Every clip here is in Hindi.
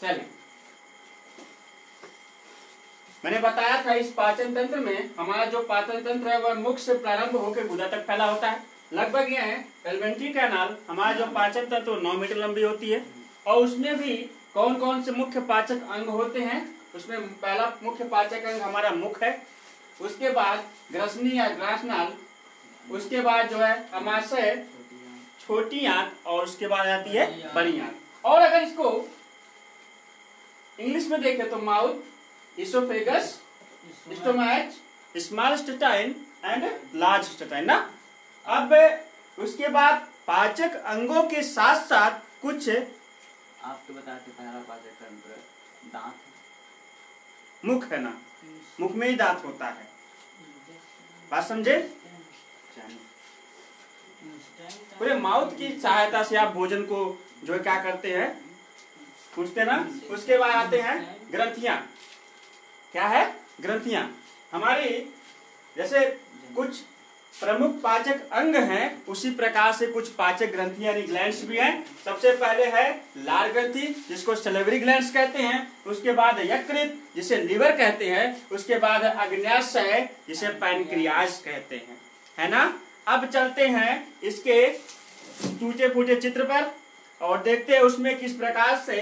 चलिए, मैंने बताया था इस पाचन तंत्र में हमारा जो पाचन तंत्र है वह मुख से प्रारंभ होकर गुदा तक फैला होता है। लगभग यह है एलिमेंट्री कैनाल हमारा जो पाचन तंत्र 9 मीटर लंबी होती है और उसमें भी कौन कौन से मुख्य पाचक अंग होते हैं। उसमें पहला मुख्य पाचक अंग हमारा मुख है, उसके बाद ग्रसनी या ग्रासनाल, उसके बाद जो है अमाशय, छोटी आंत और उसके बाद आती है बड़ी आंत। और अगर इसको इंग्लिश में देखें तो mouth, oesophagus, stomach, small intestine and large intestine ना। अब उसके बाद पाचक अंगों के साथ साथ कुछ आपको बताते पहला पाचक तंत्र दांत, मुख है ना, मुख में ही दांत होता है। बात समझे? पूरे माउथ की सहायता से आप भोजन को जो है क्या करते हैं, पूछते ना। उसके बाद आते हैं ग्रंथियां। क्या है? ग्रंथियां। हमारी जैसे कुछ प्रमुख पाचक अंग हैं उसी प्रकार से कुछ पाचक ग्रंथियां यानी ग्लैंड्स भी हैं। सबसे पहले है लार ग्रंथि जिसको सलेवरी ग्लैंड्स कहते हैं, उसके बाद यकृत जिसे लिवर कहते हैं, उसके बाद अग्न्याशय जिसे पैनक्रियाज कहते हैं, है ना। अब चलते हैं इसके टूटे फूटे चित्र पर और देखते हैं उसमें किस प्रकार से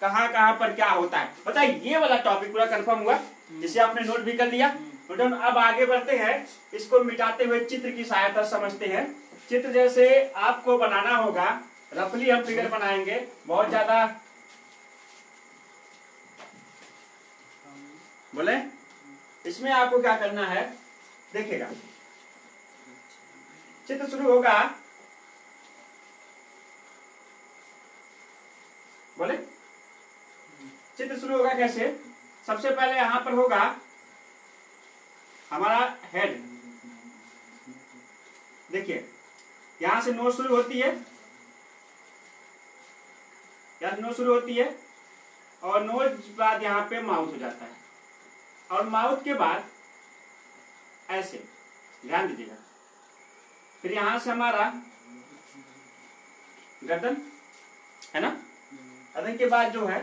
कहां कहां पर क्या होता है। बताइए, ये वाला टॉपिक पूरा कंफर्म हुआ, जिसे आपने नोट भी कर लिया। अब आगे बढ़ते हैं, इसको मिटाते हुए चित्र की सहायता समझते हैं। चित्र जैसे आपको बनाना होगा, रफली हम फिगर बनाएंगे, बहुत ज्यादा बोले। इसमें आपको क्या करना है, देखिएगा चित्र शुरू होगा, बोले चित्र शुरू होगा कैसे। सबसे पहले यहां पर होगा हमारा हेड। देखिए यहां से नोज शुरू होती है, यहां से नोज शुरू होती है और नोज बाद यहां पे माउथ हो जाता है और माउथ के बाद ऐसे, ध्यान दीजिएगा। फिर यहां से हमारा गर्दन है ना, गर्दन के बाद जो है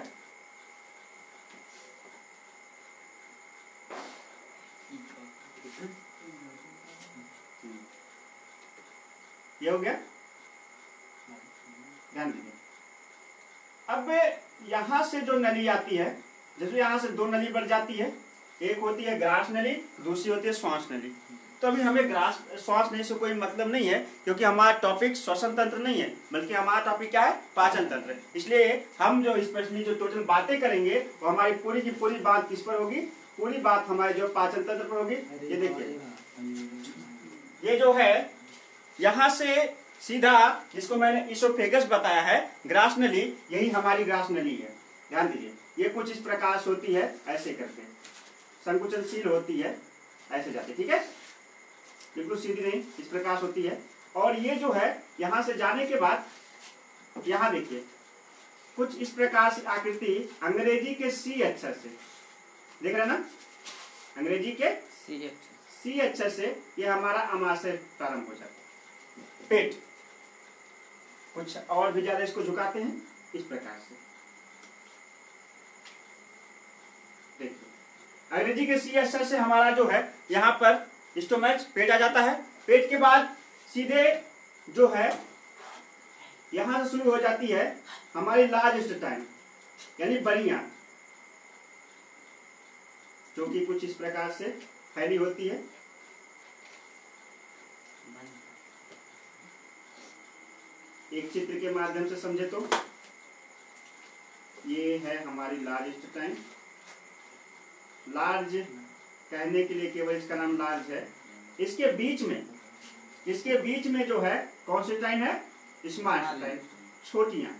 ये हो गया, ध्यान दीजिए। अब यहां से जो नली आती है, जैसे यहां से 2 नली बढ़ जाती है, एक होती है ग्रास नली, दूसरी होती है श्वास नली। तो अभी हमें ग्रास श्वास नली से कोई मतलब नहीं है क्योंकि हमारा टॉपिक श्वसन तंत्र नहीं है, बल्कि हमारा टॉपिक क्या है, पाचन तंत्र। इसलिए हम जो स्पेशली जो टोटल बातें करेंगे वो हमारी पूरी की पूरी बात किस पर होगी, पूरी बात हमारे जो पाचन तंत्र पर होगी। ये देखिए, ये जो है यहां से सीधा, जिसको मैंने इसोफेगस बताया है, ग्रास नली, यही हमारी ग्रास नली है। ध्यान दीजिए, ये कुछ इस प्रकार से होती है, ऐसे करके संकुचनशील होती है, ऐसे जाती है, ठीक है, बिल्कुल सीधी नहीं, इस प्रकार से होती है। और ये जो है यहां से जाने के बाद यहां देखिए कुछ इस प्रकार से आकृति, अंग्रेजी के सी अक्षर से, देख रहे ना, अंग्रेजी के सी अक्षर से ये हमारा अमाशय प्रारंभ हो जाता है। पेट कुछ और भी ज्यादा इसको झुकाते हैं इस प्रकार से, देखिए अंग्रेजी के सी अक्षर से हमारा जो है यहाँ पर स्टोमच, पेट आ जाता है। पेट के बाद सीधे जो है यहां से शुरू हो जाती है हमारी लार्ज इंटेस्टाइन यानी बड़ी आंत, जो कि कुछ इस प्रकार से फैली होती है। एक चित्र के माध्यम से समझे तो ये है हमारी लार्ज इंटेस्टाइन। लार्ज कहने के लिए केवल इसका नाम लार्ज है। इसके बीच में जो है कौन सी इंटेस्टाइन है, स्मॉल इंटेस्टाइन, छोटियां।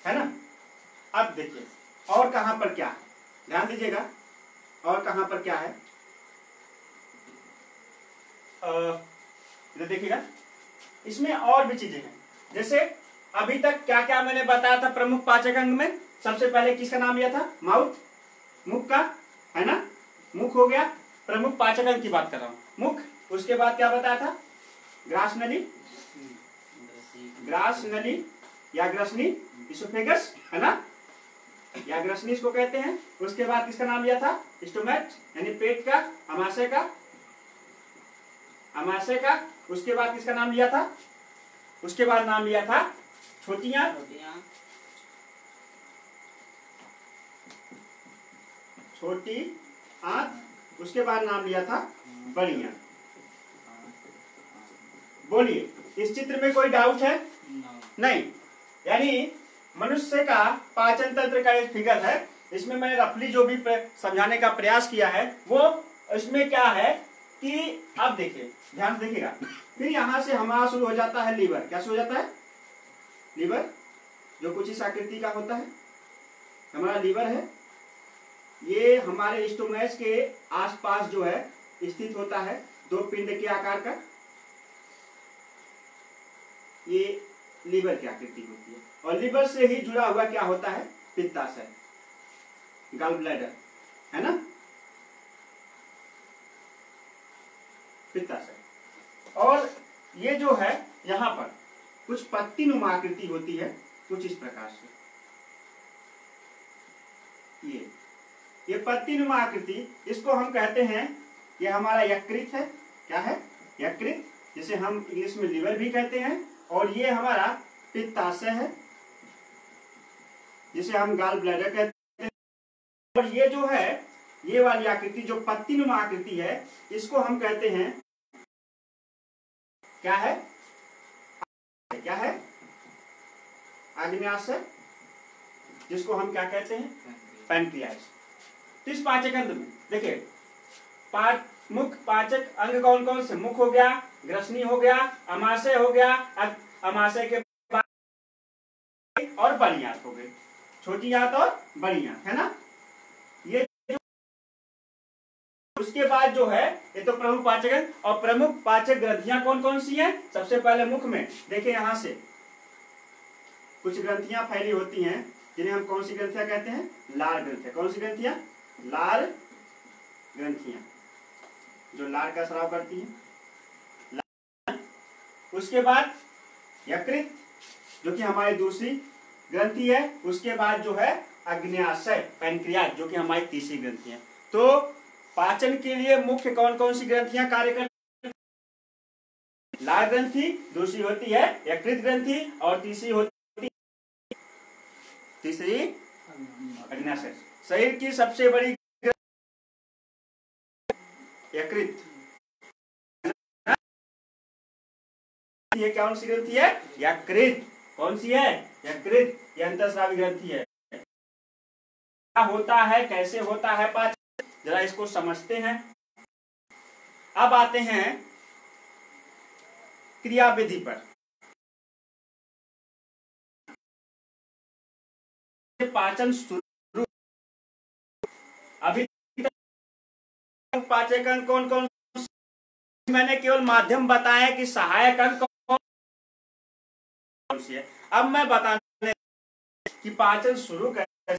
है ना। अब देखिए और कहां पर क्या है, ध्यान दीजिएगा, और कहां पर क्या है, इधर देखिएगा, इसमें और भी चीजें हैं। जैसे अभी तक क्या क्या मैंने बताया था प्रमुख पाचक अंग में, सबसे पहले किसका नाम लिया था, माउथ, मुख का, है ना, मुख हो गया, प्रमुख पाचक अंग की बात कर रहा हूं, मुख। उसके बाद क्या बताया था, ग्रास नली, ग्रास नली या ग्रसनी, इसोफेगस है ना, या ग्रसनी इसको कहते हैं। उसके बाद किसका नाम लिया था? स्टोमच यानी पेट का, अमाशय का, अमाशय का। उसके बाद किसका नाम लिया था? उसके बाद नाम लिया था छोटी आंत, छोटी आंत। उसके बाद नाम लिया था बड़ी आंत। बोलिए, इस चित्र में कोई डाउट है? नहीं। यानी मनुष्य का पाचन तंत्र का एक फिगर है। इसमें मैंने रफली जो भी समझाने का प्रयास किया है वो इसमें क्या है कि अब देखिए, ध्यान से देखिएगा। फिर यहां से हमारा शुरू हो जाता है लीवर। क्या शुरू हो जाता है? लीवर, जो कुछ इस आकृति का होता है। हमारा लीवर है, ये हमारे स्टोमच के आसपास जो है स्थित होता है, दो पिंड के आकार का। ये लीवर की आकृति होती है। और लीवर से ही जुड़ा हुआ क्या होता है? पित्ताशय, गॉल ब्लैडर है ना, पित्ताशय। और ये जो है यहाँ पर कुछ पत्ती नुमा आकृति होती है, कुछ इस प्रकार से। ये पत्ती नुमा आकृति, इसको हम कहते हैं, ये हमारा यकृत है। क्या है? यकृत, जिसे हम इंग्लिश में लीवर भी कहते हैं। और ये हमारा पित्ताशय है, जिसे हम गॉल ब्लैडर कहते हैं। और ये जो है, ये वाली आकृति जो पत्ती नुमा आकृति है, इसको हम कहते हैं, क्या है? क्या है? आग्नेयाशय, जिसको हम क्या कहते हैं? पैनक्रियास। तो इस पाचक अंग में देखिए, मुख पाचक अंग कौन कौन से? मुख हो गया, ग्रसनी हो गया, अमाशय हो गया, अमाशय के बाद और बड़ी आंत हो गई, छोटी आंत और बड़ी आंत, है ना। ये उसके बाद जो है, ये तो प्रमुख पाचक है। और प्रमुख पाचक ग्रंथियां कौन कौन सी हैं? सबसे पहले मुख में देखिए, यहां से कुछ ग्रंथियां फैली होती हैं, जिन्हें हम कौन सी ग्रंथियां कहते हैं? लार ग्रंथियां। कौन सी ग्रंथियां? लार ग्रंथियां, जो लार का स्राव करती हैं। उसके बाद यकृत, जो कि हमारी दूसरी ग्रंथि है। उसके बाद जो है अग्न्याशय, पैनक्रियास, जो कि हमारी तीसरी ग्रंथि है। तो पाचन के लिए मुख्य कौन कौन सी ग्रंथियां कार्य करती हैं? लार ग्रंथि, दूसरी होती है यकृत ग्रंथि, और तीसरी होती अग्न्याशय। शरीर की सबसे बड़ी यकृत, ये कौन सी ग्रंथि है? यकृत। कौन सी है? यकृत। ये अंतःस्रावी ग्रंथि है। क्या होता है, कैसे होता है पाचन, जरा इसको समझते हैं। अब आते हैं क्रियाविधि पर। पाचन शुरू, अभी पाचक अंग कौन कौन? मैंने केवल माध्यम बताया कि सहायक अंग कौन सी है। अब मैं बताने कि पाचन शुरू कैसे,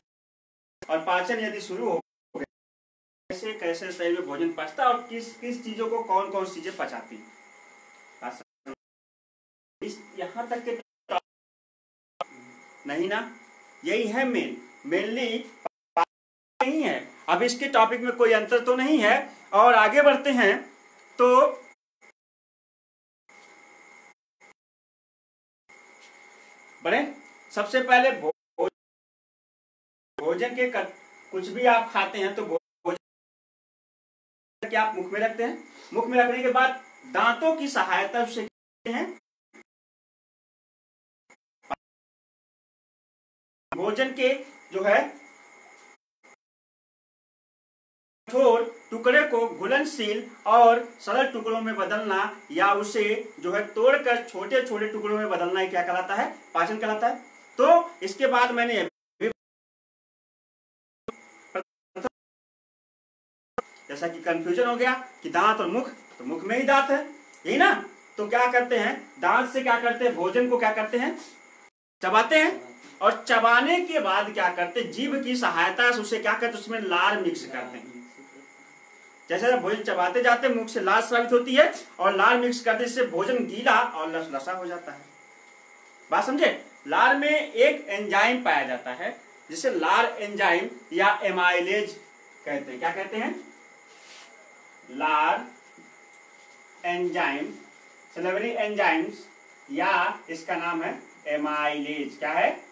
और पाचन यदि शुरू हो कैसे कैसे शरीर में भोजन पचता है, और किस किस चीजों को कौन कौन सी चीजें पचाती है। यहाँ तक के नहीं ना, यही है मेनली नहीं है। अब इसके टॉपिक में कोई अंतर तो नहीं है। और आगे बढ़ते हैं तो बढ़े। सबसे पहले भोजन के कुछ भी आप खाते हैं तो भोजन क्या आप मुख में रखते हैं। मुख में रखने के बाद दांतों की सहायता से हैं भोजन के जो है कठोर टुकड़े को घुलनशील और सरल टुकड़ों में बदलना, या उसे जो है तोड़कर छोटे छोटे टुकड़ों में बदलना, ही क्या कहलाता है? पाचन कहलाता है। तो इसके बाद मैंने जैसा कि कंफ्यूजन हो गया कि दांत और मुख, तो मुख में ही दांत है, यही ना। तो क्या करते हैं, दांत से क्या करते हैं, भोजन को क्या करते हैं? चबाते हैं। और चबाने के बाद क्या करते हैं, जीभ की सहायता से उसे क्या करते हैं, उसमें लार मिक्स करते हैं। जैसे भोजन चबाते जाते मुख से लार स्रावित होती है, और लार मिक्स करते इससे भोजन गीला और लसलसा हो जाता है। बात समझे? लार में एक एंजाइम पाया जाता है जिसे लार एंजाइम या एमाइलेज कहते हैं। क्या कहते हैं? लार एंजाइम, सल्फरी एंजाइम्स, या इसका नाम है एमाइलेज। क्या है?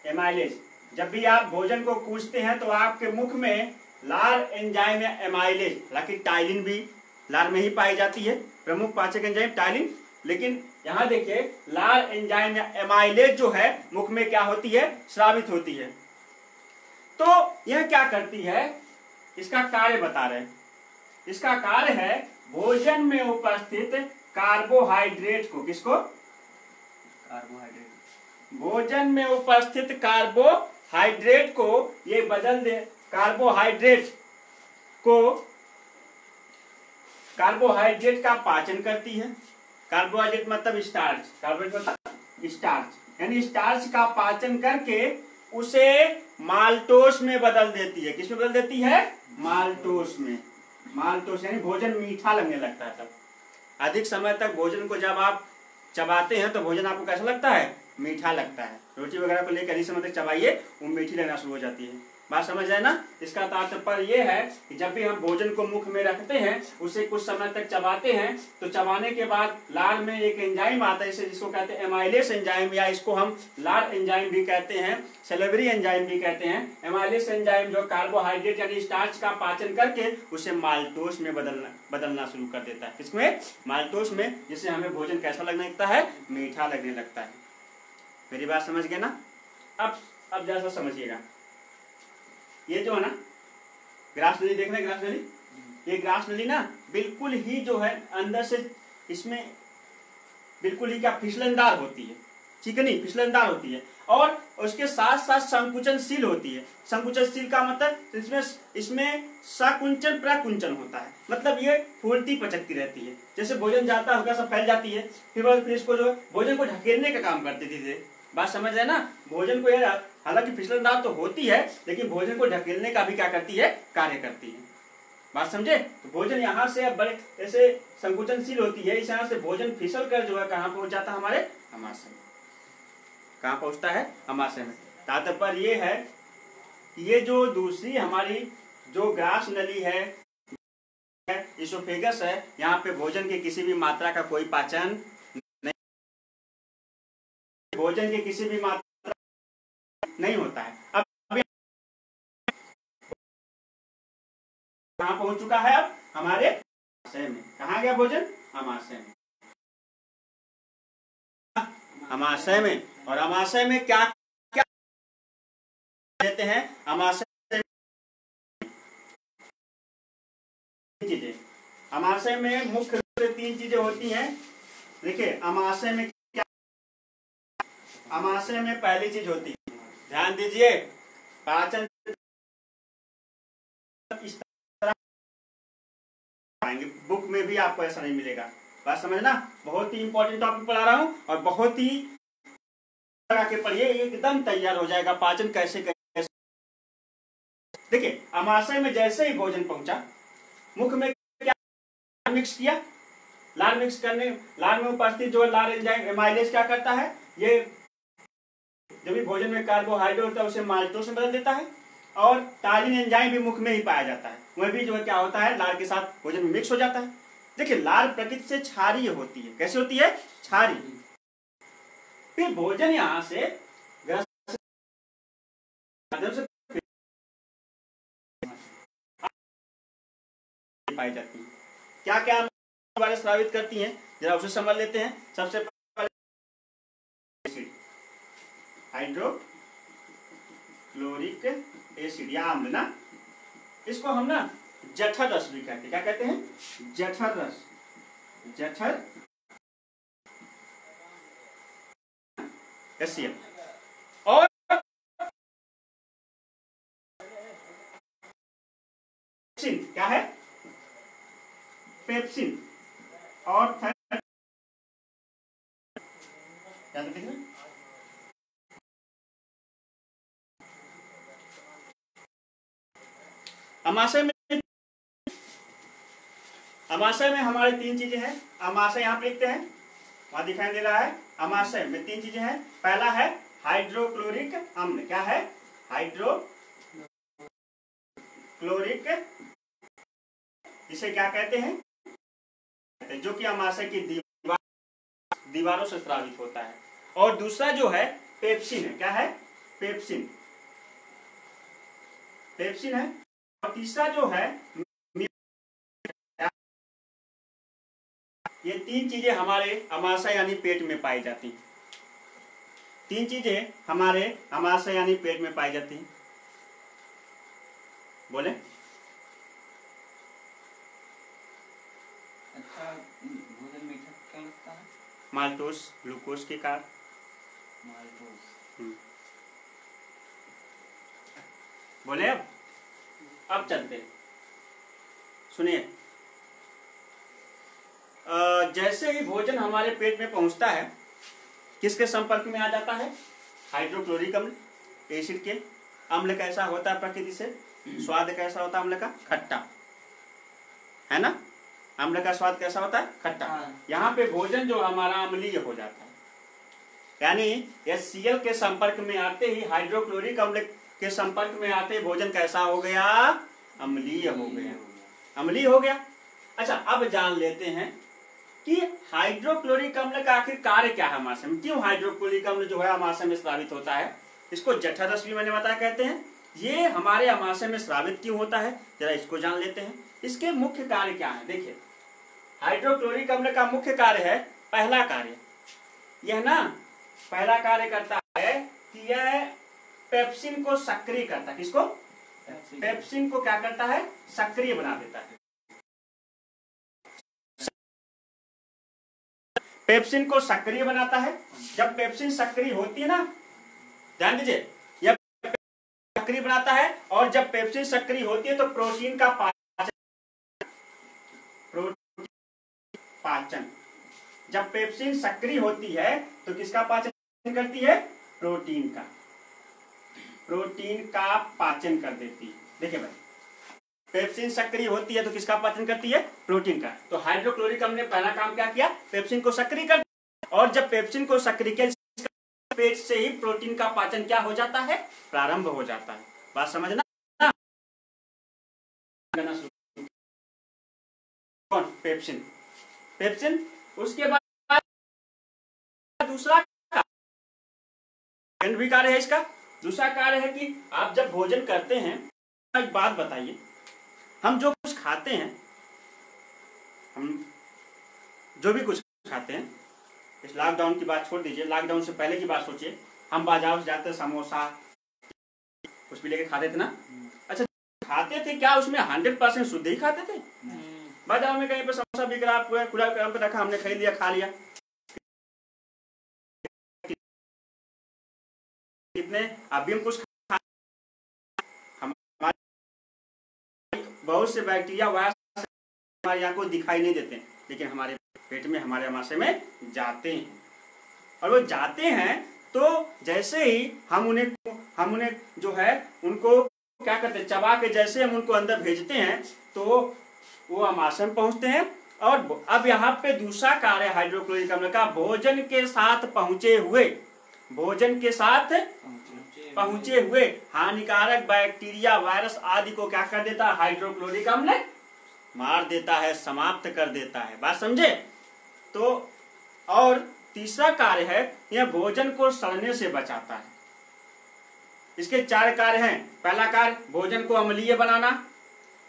एमाइलेज। जब भी आप भोजन को कूचते हैं तो आपके मुख में लार एंजाइम या एमाइलेज, हालांकि टाइलिन भी लार में ही पाई जाती है, प्रमुख पाचक एंजाइम टाइलिन, लेकिन यहां देखिए लार एंजाइम या एमाइलेज जो है मुख में क्या होती है? स्रावित होती है। तो यह क्या करती है? इसका कार्य बता रहे हैं। इसका कार्य है भोजन में उपस्थित कार्बोहाइड्रेट को, किसको? कार्बोहाइड्रेट। भोजन में उपस्थित कार्बोहाइड्रेट को ये बदल दे, कार्बोहाइड्रेट का पाचन करती है। कार्बोहाइड्रेट मतलब स्टार्च, कार्बोहाइड्रेट मतलब स्टार्च, यानी स्टार्च का पाचन करके उसे माल्टोस में बदल देती है। किस में बदल देती है? माल्टोस में। माल्टोस यानी भोजन मीठा लगने लगता है। तब अधिक समय तक भोजन को जब आप चबाते हैं तो भोजन आपको कैसा लगता है? मीठा लगता है। रोटी वगैरह को लेकर अधिक समय तक चबाइए, वो मीठी लगना शुरू हो जाती है। बात समझ आए ना? इसका तात्पर्य ये है कि जब भी हम भोजन को मुख में रखते हैं, उसे कुछ समय तक चबाते हैं, तो चबाने के बाद लार में एक एंजाइम आता है जिसको कहते हैं एमाइलेज एंजाइम, या इसको हम लार एंजाइम भी कहते हैं, सल्फरी एंजाइम भी कहते हैं। एमाइलेज एंजाइम जो कार्बोहाइड्रेट यानी स्टार्च का पाचन करके उसे माल्टोस में बदलना शुरू कर देता है। किसमें? माल्टोस में, जिससे हमें भोजन कैसा लगने लगता है? मीठा लगने लगता है। मेरी बात समझ गए ना? अब जैसा समझिएगा, ये जो है ना ग्रास नली, देख रहे हैं ग्रास नली? ये ग्रास नली ना बिल्कुल ही जो है अंदर से इसमें बिल्कुल ही क्या फिसलनदार होती है, चिकनी फिसलनदार होती है, और उसके साथ साथ संकुचनशील होती है। संकुचनशील का मतलब इसमें सकुंचन प्रकुंचन होता है, मतलब ये फूलती पचकती रहती है। जैसे भोजन जाता है हल्का सा फैल जाती है, फिर इसको जो भोजन को ढकेलने का काम करती थी। बात समझ रहे ना? भोजन को यार हालांकि फिसलनदार तो होती है, लेकिन भोजन को ढकेलने का भी क्या करती है? कार्य करती है। बात समझे? तो भोजन यहाँ से बड़े ऐसे संकुचनशील होती है, इस यहाँ से भोजन फिसल कर जो है कहाँ पहुंच जाता है? हमारे अमाशय में। कहाँ पहुंचता है? अमाशय में। तात्पर्य ये है कि ये जो दूसरी हमारी जो ग्रास नली है, इसोफेगस है, यहाँ पे भोजन की किसी भी मात्रा का कोई पाचन नहीं, भोजन की किसी भी मात्रा नहीं होता है। अब कहाँ पहुंच चुका है? अब हमारे अमाशय में। कहाँ गया भोजन? अमाशय में। अमाशय में। और अमाशय में क्या क्या देते हैं? अमाशय चीजें, अमाशय में मुख्य रूप से 3 चीजें होती हैं। देखिए अमाशय में क्या, अमाशय में पहली चीज होती है, ध्यान दीजिए, पाचन पाएंगे, बुक में भी आपको ऐसा नहीं मिलेगा। बात समझना? बहुत ही इंपॉर्टेंट टॉपिक पढ़ा रहा हूं, और बहुत ही के पढ़िए, एकदम तैयार हो जाएगा पाचन कैसे कैसे। देखिए अमाशय में जैसे ही भोजन पहुंचा, मुख में क्या मिक्स किया? लार मिक्स करने, लार में उपस्थित जो लार एंजाइम एमाइलेज क्या करता है? ये जब भी भोजन में कार्बोहाइड्रेट होता है उसे माल्टोस में बदल देता है, और टालिन एंजाइम भी मुख में ही पाया जाता है, वह भी जो है क्या होता है? लार के साथ भोजन में मिक्स हो जाता है। देखिए लार प्रकृति से क्षारीय होती है। कैसे होती है? क्षारीय। फिर भोजन यहां से पाई जाती है। क्या क्या हमारे स्रावित करती हैं, जरा उसे समझ लेते हैं। सबसे पहले एसिड, हाइड्रोक्लोरिक एसिड या अम्ल ना, इसको हम ना जठर रस भी कहते हैं। क्या कहते हैं? जठर रस। जठर HCl। और क्या है? पेप्सिन। और अमाशय में हमारे 3 चीजें हैं। अमाशय यहाँ पे लिखते हैं, वहां दिखाई दे रहा है अमाशय में 3 चीजें हैं। पहला है हाइड्रोक्लोरिक अम्ल। क्या है? हाइड्रोक्लोरिक, इसे क्या कहते हैं? जो कि अमाशय की दीवारों से स्रावित होता है। और दूसरा जो है पेप्सिन है। क्या है? पेप्सिन है। और तीसरा जो है, ये 3 चीजें हमारे अमाशय यानी पेट में पाई जाती हैं। 3 चीजें हमारे अमाशय यानी पेट में पाई जाती हैं। बोले? अच्छा, भोजन मीठा क्यों लगता है? माल्टोस ग्लूकोज के कारण। माल्टोस। बोले? अब चलते हैं, सुनिए। जैसे ही भोजन हमारे पेट में पहुंचता है, किसके संपर्क में आ जाता है? हाइड्रोक्लोरिक अम्ल, एसिड के। अम्ल कैसा होता है प्रकृति से? स्वाद कैसा होता है अम्ल का? खट्टा, है ना? अम्ल का स्वाद कैसा होता है? खट्टा। यहाँ पे भोजन जो हमारा अम्लीय हो जाता है, यानी HCl के संपर्क में आते ही, हाइड्रोक्लोरिक अम्ल के संपर्क में आते ही भोजन कैसा हो गया? अम्लीय हो गया। अम्लीय हो गया। अच्छा, अब जान लेते हैं कि हाइड्रोक्लोरिक अम्ल का आखिर कार्य क्या है अमाशय में। क्यों हाइड्रोक्लोरिक अम्ल जो है अमाशय में स्रावित होता है? इसको जठररस भी मैंने बताया कहते हैं। ये हमारे अमाशय में स्रावित क्यों होता है, जरा इसको जान लेते हैं। इसके मुख्य कार्य क्या है? देखिए, हाइड्रोक्लोरिक अम्ल का मुख्य कार्य है, पहला कार्य यह ना, पहला कार्य करता है कि यह पेप्सिन को सक्रिय करता है। किसको? पेप्सिन को क्या करता है? सक्रिय बना देता है। पेप्सिन को सक्रिय बनाता है। जब पेप्सिन सक्रिय होती है ना, ध्यान दीजिए, यह सक्रिय बनाता है। और जब पेप्सिन सक्रिय होती है तो प्रोटीन का पाचन, जब पेप्सिन सक्रिय होती है तो किसका पाचन करती है? प्रोटीन का पाचन कर देती है। देखिए भाई, पेप्सिन सक्रिय होती है तो किसका पाचन करती है? प्रोटीन का। तो हाइड्रोक्लोरिक अम्ल ने पहला काम क्या किया? पेप्सिन को सक्रिय कर दिया। और जब पेप्सिन को सक्रिय किया, पेट से ही प्रोटीन का पाचन क्या हो जाता है? प्रारंभ हो जाता है। बात समझना? कौन? पेप्सिन। उसके बाद दूसरा भी कार्य है इसका। दूसरा कार्य है कि आप जब भोजन करते हैं, एक बात बताइए, हम जो कुछ खाते हैं, हम जो भी कुछ खाते हैं, इस लॉकडाउन की बात छोड़ दीजिए, लॉकडाउन से पहले की बात सोचिए। हम बाजार से जाते, समोसा कुछ भी लेके खाते थे ना। अच्छा, खाते थे क्या उसमें 100% शुद्ध ही खाते थे? बाजार में कहीं पर समोसा बिक रहा, खुला पे रखा, हमने खरीद लिया, खा लिया। कितने अभी हम कुछ बहुत से बैक्टीरिया वायरस हमारी आंखों को दिखाई नहीं देते, लेकिन हमारे पेट में, हमारे अमाशय में जाते हैं। और वो जाते हैं तो जैसे ही हम उन्हें जो है उनको क्या करते हैं? चबा के जैसे हम उनको अंदर भेजते हैं तो वो अमाशय में पहुंचते हैं। और अब यहाँ पे दूसरा कार्य हाइड्रोक्लोरिक अम्ल का, भोजन के साथ पहुंचे हुए हानिकारक बैक्टीरिया, वायरस आदि को क्या कर देता है? हाइड्रोक्लोरिक अम्ल मार देता है, समाप्त कर देता है। बात समझे? तो और तीसरा कार्य है, यह भोजन को सड़ने से बचाता है। इसके 4 कार्य हैं। पहला कार्य भोजन को अम्लीय बनाना,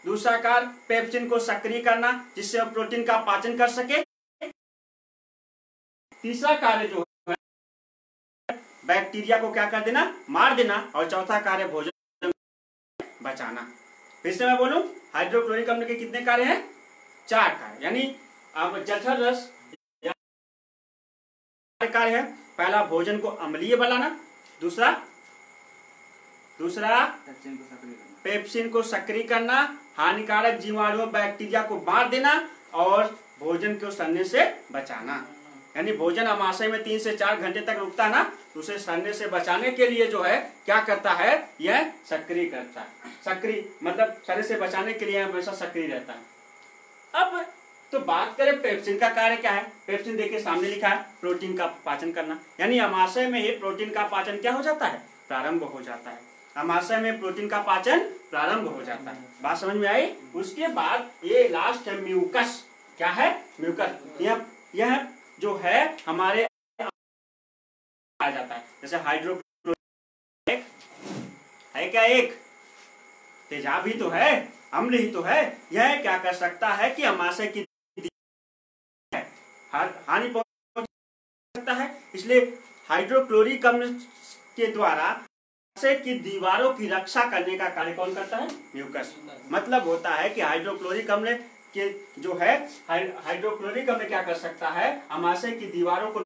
दूसरा कार्य पेप्सिन को सक्रिय करना जिससे वह प्रोटीन का पाचन कर सके, तीसरा कार्य जो है बैक्टीरिया को क्या कर देना? मार देना, और चौथा कार्य भोजन बचाना। फिर से मैं बोलूं, हाइड्रोक्लोरिक अम्ल के कितने कार्य हैं? 4 कार्य। यानी अब जठररस कार्य है, पहला भोजन को अम्लीय बनाना, दूसरा पेप्सिन को सक्रिय करना, हानिकारक जीवाणुओं बैक्टीरिया को मार देना, और भोजन को सड़ने से बचाना। यानी भोजन अमाशय में 3 से 4 घंटे तक रुकता है ना, तो उसे सड़ने से बचाने के लिए जो है क्या करता है? यह सक्रिय करता है। सक्रिय मतलब सड़ने से बचाने के लिए हमेशा सक्रिय रहता है। अब तो बात करें पेप्सिन का कार्य क्या है। पेप्सिन देखिए सामने लिखा है, प्रोटीन का पाचन करना, यानी अमाशय में ही प्रोटीन का पाचन क्या हो जाता है, प्रारंभ हो जाता है। अमाशय में प्रोटीन का पाचन प्रारंभ हो जाता है। बात समझ में आई। उसके बाद ये लास्ट है म्यूकस। क्या है, म्यूकस। यह जो है हमारे आ जाता है, जैसे हाइड्रोक्लोरिक है क्या, एक तेजाब ही तो है, अम्ल ही तो है। यह क्या कर सकता है कि अमाशय की हानि पहुंच सकता है। इसलिए हाइड्रोक्लोरिक अम्ल के द्वारा अमाशय की दीवारों की रक्षा करने का कार्य कौन करता है, म्यूकस। मतलब होता है कि हाइड्रोक्लोरिक अम्ल के जो है हाइड्रोक्लोरिक अम्ल क्या कर सकता है, अमाशय की दीवारों को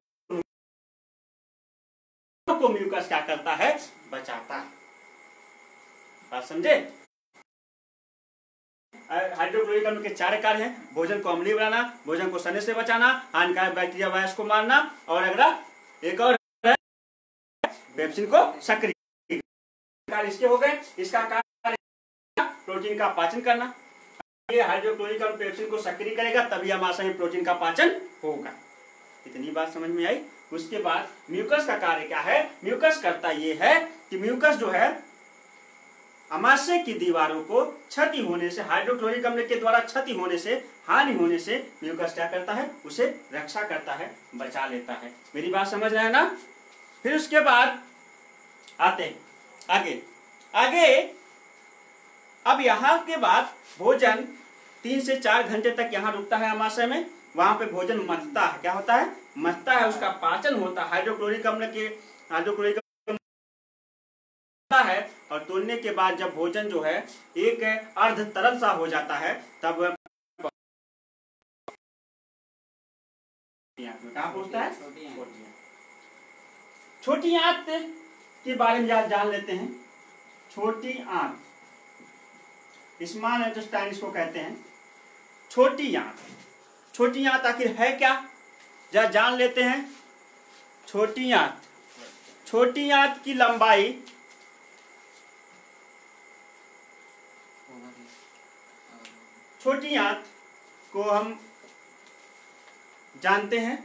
म्यूकस क्या करता है, बचाता है। बात समझे। हाइड्रोक्लोरिक अम्ल के 4 कार्य हैं, भोजन को अम्लीय बनाना, भोजन को सड़ने से बचाना, हानिकारक बैक्टीरिया वायरस को मारना, और अगला एक और है पेप्सिन को सक्रिय कार्य इसके हो गए। इसका कार्य प्रोटीन का पाचन करना। ये हाइड्रोक्लोरिक अम्ल पेप्सिन को सक्रिय करेगा, तभी अमाशय में प्रोटीन का पाचन होगा। इतनी बात समझ में आई। उसके बाद म्यूकस का कार्य क्या है, म्यूकस करता ये है कि म्यूकस जो है अमाशय की दीवारों को क्षति होने से, हाइड्रोक्लोरिक अम्ल के द्वारा क्षति होने से, हानि होने से म्यूकस क्या करता है, उसे रक्षा करता है, बचा लेता है। मेरी बात समझ रहे हैं ना। फिर उसके बाद आते हैं आगे आगे। अब यहाँ के बाद भोजन 3 से 4 घंटे तक यहाँ रुकता है अमाशय में। वहां पे भोजन मथता है, क्या होता है, मथता है, उसका पाचन होता है। हाइड्रोक्लोरिक अम्ल है, और तोड़ने के बाद जब भोजन जो है एक अर्ध तरल सा हो जाता है, तब कहाँ पहुंचता है, छोटी आंत के बारे में जान लेते हैं। छोटी आंत, स्मॉल इंटेस्टाइन इसको कहते हैं, छोटी आंत। छोटी आंत आखिर है क्या, जरा जान लेते हैं। छोटी आंत, छोटी आंत की लंबाई छोटी आंत को हम जानते हैं